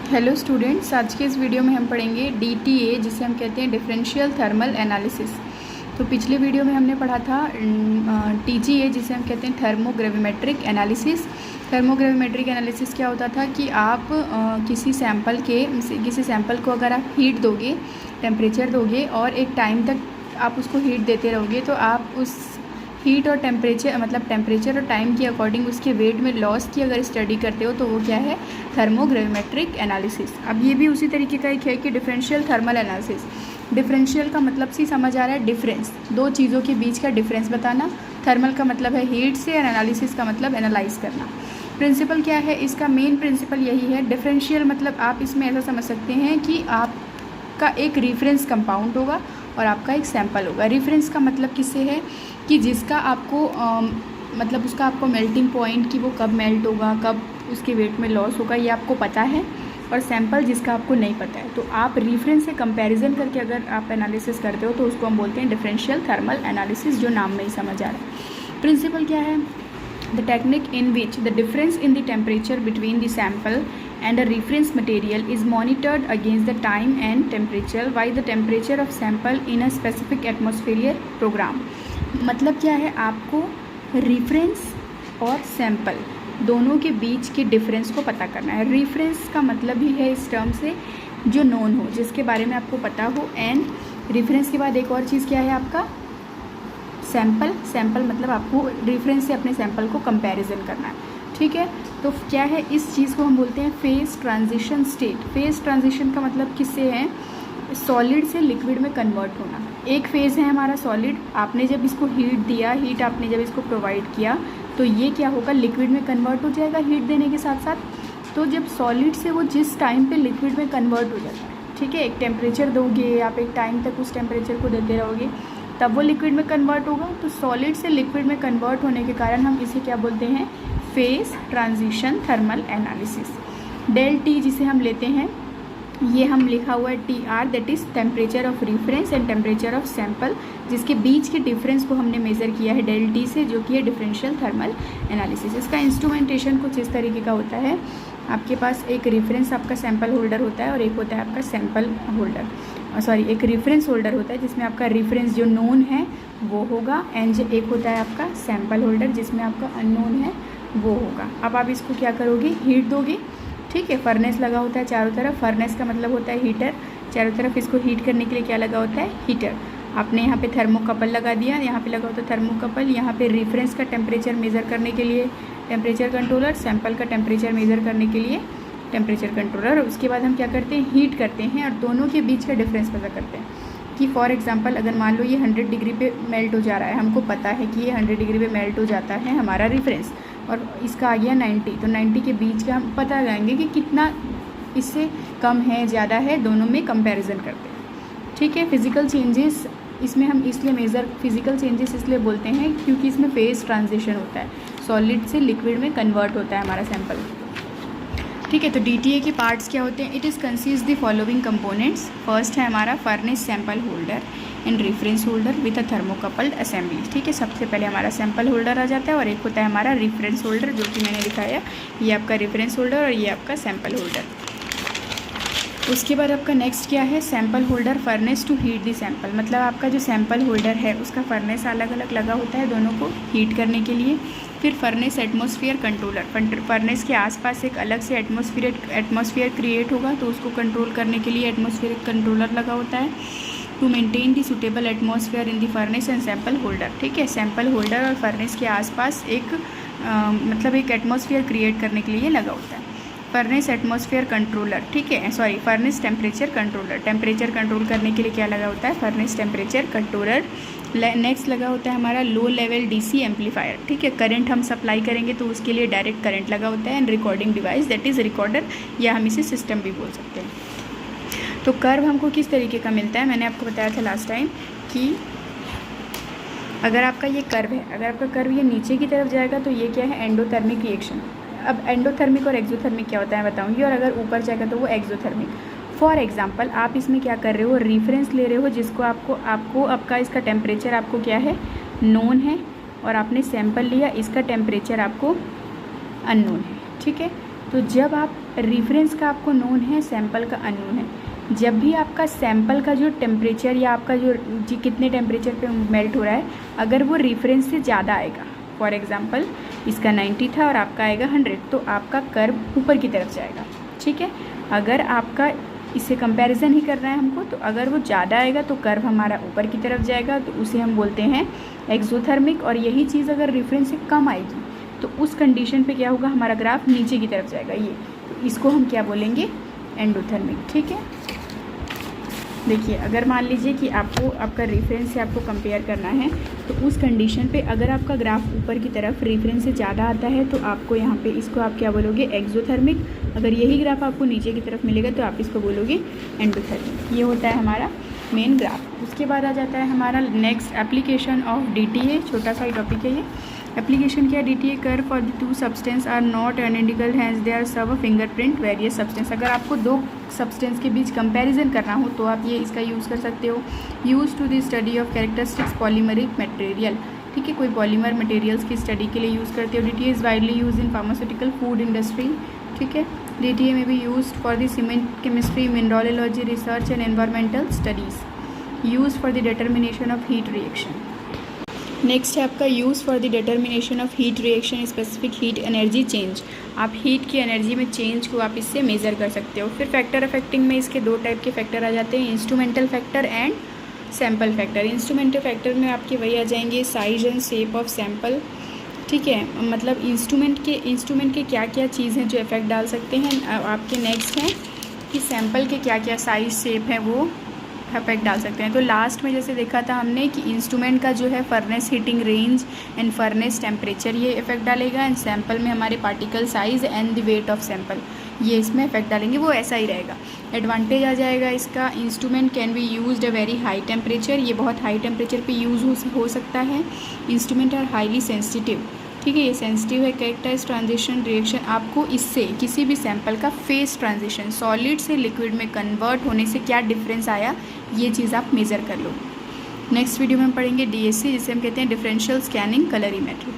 Hello students, आज के इस वीडियो में हम पढ़ेंगे DTA, जिसे हम कहते हैं डिफरेंशियल थर्मल एनालिसिस। तो पिछले वीडियो में हमने पढ़ा था TGA, जिसे हम कहते हैं थर्मोग्रेविमेट्रिक एनालिसिस। थर्मोग्रेविमेट्रिक एनालिसिस क्या होता था कि आप किसी सैंपल को अगर आप हीट दोगे, टेम्परेचर दोगे और एक टाइम तक आप उसको हीट देते रहोगे, तो आप उस हीट और टेम्परेचर और टाइम के अकॉर्डिंग उसके वेट में लॉस की अगर स्टडी करते हो तो वो क्या है, थर्मोग्रेविमेट्रिक एनालिसिस। अब ये भी उसी तरीके का एक है कि डिफरेंशियल थर्मल एनालिसिस। डिफरेंशियल का मतलब सी समझ आ रहा है, डिफरेंस, दो चीज़ों के बीच का डिफरेंस बताना। थर्मल का मतलब है हीट से और एनालिसिस का मतलब एनालाइज करना। प्रिंसिपल क्या है इसका, मेन प्रिंसिपल यही है। डिफरेंशियल मतलब आप इसमें ऐसा समझ सकते हैं कि आपका एक रेफरेंस कंपाउंड होगा और आपका एक सैंपल होगा। रेफरेंस का मतलब किससे है कि जिसका आपको मतलब उसका आपको मेल्टिंग पॉइंट कि वो कब मेल्ट होगा, कब उसके वेट में लॉस होगा, ये आपको पता है। और सैंपल जिसका आपको नहीं पता है, तो आप रेफरेंस से कंपैरिजन करके अगर आप एनालिसिस करते हो तो उसको हम बोलते हैं डिफरेंशियल थर्मल एनालिसिस, जो नाम में ही समझ आ रहा है। प्रिंसिपल क्या है, the technique in which the difference in the temperature between the sample and a reference material is monitored against the time and temperature by the temperature of sample in a specific atmospheric program। मतलब क्या है, आपको reference और sample दोनों के बीच के difference को पता करना है। रेफरेंस का मतलब ही है इस टर्म से जो नोन हो, जिसके बारे में आपको पता हो। एंड रेफरेंस के बाद एक और चीज़ क्या है आपका, सैंपल। सैंपल मतलब आपको रेफरेंस से अपने सैंपल को कंपैरिजन करना है, ठीक है। तो क्या है, इस चीज़ को हम बोलते हैं phase transition state. Phase transition का मतलब किससे है, सॉलिड से लिक्विड में कन्वर्ट होना। एक फेज़ है हमारा सॉलिड, आपने जब इसको हीट दिया, हीट आपने जब इसको प्रोवाइड किया तो ये क्या होगा, लिक्विड में कन्वर्ट हो जाएगा हीट देने के साथ साथ। तो जब सॉलिड से वो जिस टाइम पे लिक्विड में कन्वर्ट हो जाता है, ठीक है, एक टेम्परेचर दोगे, आप एक टाइम तक उस टेम्परेचर को देते रहोगे, तब वो लिक्विड में कन्वर्ट होगा। तो सॉलिड से लिक्विड में कन्वर्ट होने के कारण हम इसे क्या बोलते हैं, phase transition thermal analysis. Del T जिसे हम लेते हैं, ये हम लिखा हुआ है TR, that is temperature of reference and temperature of sample, जिसके बीच के डिफरेंस को हमने मेज़र किया है डेल टी से, जो कि है डिफरेंशियल थर्मल एनालिसिस। इसका इंस्ट्रूमेंटेशन कुछ इस तरीके का होता है, आपके पास एक रेफरेंस आपका सैंपल होल्डर होता है और एक होता है आपका सैंपल होल्डर, एक रेफरेंस होल्डर होता है जिसमें आपका रेफरेंस जो नोन है वो होगा, एंड एक होता है आपका सैंपल होल्डर जिसमें आपका अननोन है वो होगा। अब आप इसको क्या करोगे, हीट दोगे, ठीक है। फर्नेस लगा होता है चारों तरफ, फर्नेस का मतलब होता है हीटर, चारों तरफ इसको हीट करने के लिए क्या लगा होता है, हीटर। आपने यहाँ पे थर्मोकपल लगा दिया, यहाँ पे लगा होता है थर्मोकपल, यहाँ पे रेफरेंस का टेम्परेचर मेज़र करने के लिए टेम्परेचर कंट्रोलर, सैंपल का टेम्परेचर मेज़र करने के लिए टेम्परेचर कंट्रोलर। और उसके बाद हम क्या करते हैं, हीट करते हैं और दोनों के बीच का डिफरेंस पता करते हैं। कि फॉर एग्जांपल अगर मान लो ये 100 डिग्री पे मेल्ट हो जा रहा है, हमको पता है कि ये 100 डिग्री पे मेल्ट हो जाता है हमारा रेफरेंस, और इसका आ गया 90, तो 90 के बीच का हम पता लगाएंगे कि कितना इससे कम है, ज़्यादा है, दोनों में कंपैरिजन करते हैं, ठीक है। फिज़िकल चेंजेस इसमें हम इसलिए फिज़िकल चेंजेस इसलिए बोलते हैं क्योंकि इसमें फेज़ ट्रांजिशन होता है, सॉलिड से लिक्विड में कन्वर्ट होता है हमारा सैंपल, ठीक है। तो DTA के पार्ट्स क्या होते हैं, it is consist the following components. First है हमारा furnace sample holder and reference holder with a thermocoupled assembly, ठीक है। सबसे पहले हमारा सैंपल होल्डर आ जाता है और एक होता है हमारा रेफरेंस होल्डर, जो कि मैंने दिखाया, ये आपका रेफरेंस होल्डर और ये आपका सैंपल होल्डर। उसके बाद आपका नेक्स्ट क्या है, sample holder furnace to heat the sample. मतलब आपका जो सैंपल होल्डर है उसका फर्नेस अलग अलग लगा होता है दोनों को हीट करने के लिए। फिर फर्नेस एटमॉस्फेयर कंट्रोलर, फर्नेस के आसपास एक अलग से एटमॉस्फेयर क्रिएट होगा, तो उसको कंट्रोल करने के लिए एटमॉस्फेरिक कंट्रोलर लगा होता है। To maintain the suitable atmosphere in the furnace and sample holder, ठीक है। सैंपल होल्डर और फर्नेस के आसपास एक एक एटमॉस्फेयर क्रिएट करने के लिए लगा होता है। फर्नेस एटमॉस्फेयर कंट्रोलर, ठीक है, furnace temperature controller, temperature control करने के लिए क्या लगा होता है, फर्नेस टेम्परेचर कंट्रोलर। नेक्स्ट लगा होता है हमारा लो लेवल DC एम्पलीफायर, ठीक है। करंट हम सप्लाई करेंगे तो उसके लिए डायरेक्ट करंट लगा होता है। And recording device, that is recorder, या हम इसे सिस्टम भी बोल सकते हैं। तो कर्व हमको किस तरीके का मिलता है, मैंने आपको बताया था लास्ट टाइम कि अगर आपका ये कर्व है, अगर आपका कर्व ये नीचे की तरफ जाएगा तो ये क्या है, एंडोथर्मिक रिएक्शन। अब एंडोथर्मिक और एक्सोथर्मिक क्या होता है बताऊंगी, और अगर ऊपर जाएगा तो वो एक्सोथर्मिक। फॉर एग्जांपल आप इसमें क्या कर रहे हो, रेफरेंस ले रहे हो जिसको आपको आपका इसका टेम्परेचर आपको क्या है, नोन है, और आपने सैंपल लिया, इसका टेम्परेचर आपको अननोन है, ठीक है। तो जब आप रेफरेंस का आपको नोन है, सैंपल का अननोन है, जब भी आपका सैंपल का जो टेम्परेचर या आपका जो कितने टेम्परेचर पे मेल्ट हो रहा है, अगर वो रेफरेंस से ज़्यादा आएगा, फॉर एग्जांपल इसका 90 था और आपका आएगा 100, तो आपका कर्व ऊपर की तरफ जाएगा। ठीक है, अगर आपका इससे कंपैरिजन ही करना है हमको, तो अगर वो ज़्यादा आएगा तो कर्व हमारा ऊपर की तरफ जाएगा, तो उसे हम बोलते हैं एक्सोथर्मिक। और यही चीज़ अगर रेफरेंस से कम आएगी तो उस कंडीशन पे क्या होगा, हमारा ग्राफ नीचे की तरफ जाएगा। ये तो इसको हम क्या बोलेंगे, एंडोथर्मिक। ठीक है, देखिए अगर मान लीजिए कि आपको आपका रेफरेंस से आपको कंपेयर करना है, तो उस कंडीशन पे अगर आपका ग्राफ ऊपर की तरफ रेफरेंस से ज़्यादा आता है तो आपको यहाँ पे इसको आप क्या बोलोगे, एक्सोथर्मिक। अगर यही ग्राफ आपको नीचे की तरफ मिलेगा तो आप इसको बोलोगे एंडोथर्मिक। ये होता है हमारा मेन ग्राफ। उसके बाद आ जाता है हमारा नेक्स्ट एप्लीकेशन ऑफ DTA। छोटा सा ही टॉपिक है ये। एप्लीकेशन क्या, DTA curve for the two substance are not identical hence they are serve a fingerprint various substance. अगर आपको दो सब्सटेंस के बीच कंपैरिजन करना हो तो आप ये इसका यूज़ कर सकते हो। Use to the study of characteristics polymeric material. ठीक है, कोई पॉलीमर मटेरियल्स की स्टडी के लिए यूज़ करते हो। DTA is widely use in pharmaceutical food industry. ठीक है, DTA में भी use for the cement chemistry, mineralogy research and environmental studies. Use for the determination of heat reaction. Next है आपका use for the determination of heat reaction specific heat energy change. आप heat की energy में change को आप इससे measure कर सकते हो। फिर फैक्टर अफेक्टिंग में इसके दो टाइप के फैक्टर आ जाते हैं, instrumental factor and sample factor. Instrumental factor में आपके वही आ जाएंगे size and shape of sample. ठीक है, मतलब इंस्ट्रूमेंट के क्या क्या चीज़ हैं जो इफेक्ट डाल सकते हैं। आपके नेक्स्ट हैं कि सैम्पल के क्या क्या साइज शेप है वो इफेक्ट डाल सकते हैं। तो लास्ट में जैसे देखा था हमने कि इंस्ट्रूमेंट का जो है furnace heating range and furnace temperature ये इफेक्ट डालेगा, एंड सैंपल में हमारे particle size and the weight of sample ये इसमें इफेक्ट डालेंगे। वो ऐसा ही रहेगा। एडवांटेज आ जाएगा इसका, instrument can be used a very high temperature. ये बहुत हाई टेम्परेचर पे यूज़ हो सकता है। Instrument are highly sensitive. ठीक है, ये सेंसिटिव है। कैरेक्टराइज ट्रांजिशन रिएक्शन, आपको इससे किसी भी सैंपल का फेस ट्रांजिशन सॉलिड से लिक्विड में कन्वर्ट होने से क्या डिफरेंस आया, ये चीज़ आप मेज़र कर लो। नेक्स्ट वीडियो में हम पढ़ेंगे DSC, जिसे हम कहते हैं डिफरेंशियल स्कैनिंग कलरीमेट्री।